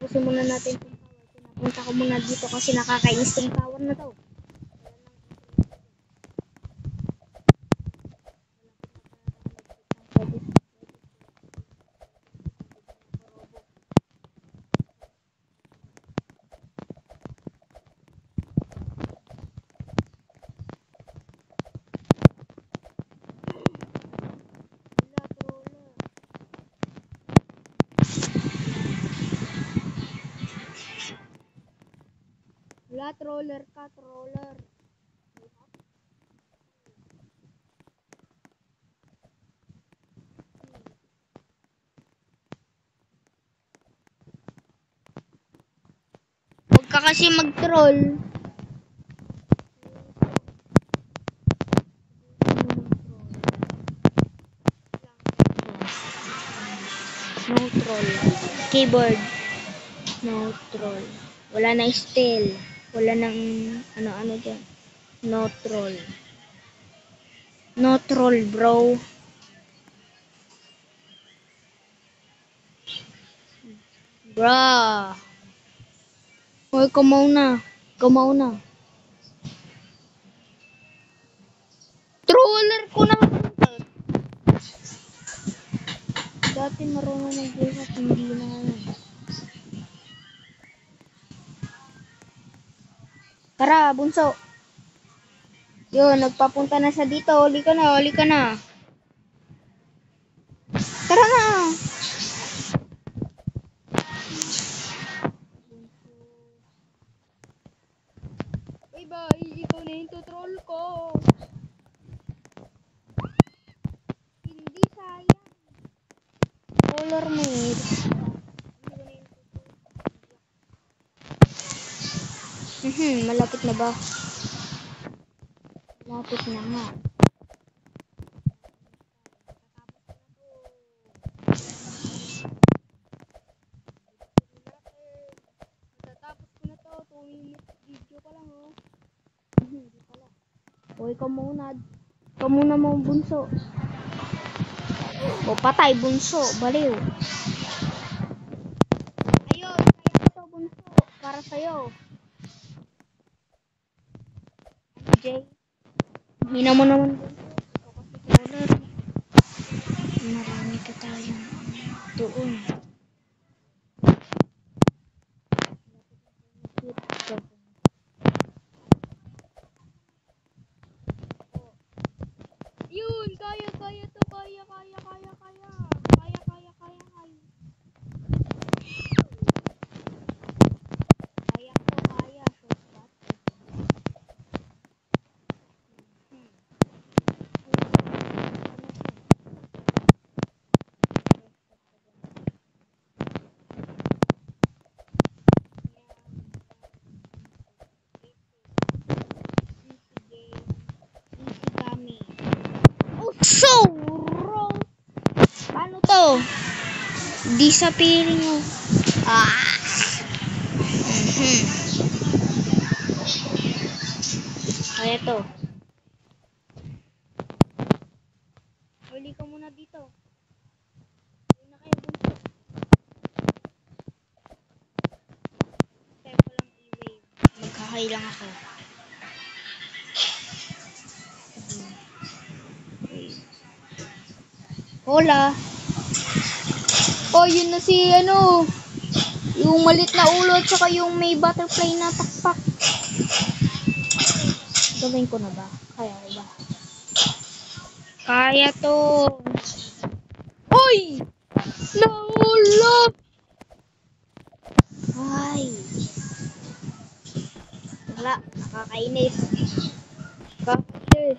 Tapusin muna natin itong tower. Pinapunta ko muna dito kasi nakakainis itong tower na to. Wala, troller ka, troller. Huwag ka kasi mag-troll. No troll. Keyboard. No troll. Wala na style. Wala nang ano-ano dyan. No troll. No troll, bro. Bruh. Hoy, kumaw na. Kumaw na. Troller ko na. Dati marunong mag-buhat, hindi na ngayon. Tara, bunso. Yun, nagpapunta na siya dito. Huli ka na, huli ka na. Tara na. Bye-bye, ikaw na yung tutrol ko. Hindi sayang. Troller mate. Malapit na ba? Malapit na nga. Tatapos ko na to. 2 minutes video pa lang, oh. Hindi pala. O, ikaw muna. Ikaw muna mo, bunso. O, patay, bunso. Baliw. Ayun, kaya to, bunso. Para sa'yo. Jay. Hina mo naman, bunso. Ikaw kasi troller. Marami ka tayong doon. Yun, kaya to, kaya. Kaya. So, paano to? Disappearing mo. Kaya to. Huli ka muna dito. Huli na kayo, bunso. Kaya ko lang i-wave. Magkakay lang ako. Hola. Oh, yun na si ano. Yung malit na ulo at saka yung may butterfly na takpak. Gawin ko na ba? Kaya ko ba? Kaya to. Hoy! Nahulog! Ay. Wala. Nakakainis. Bakit?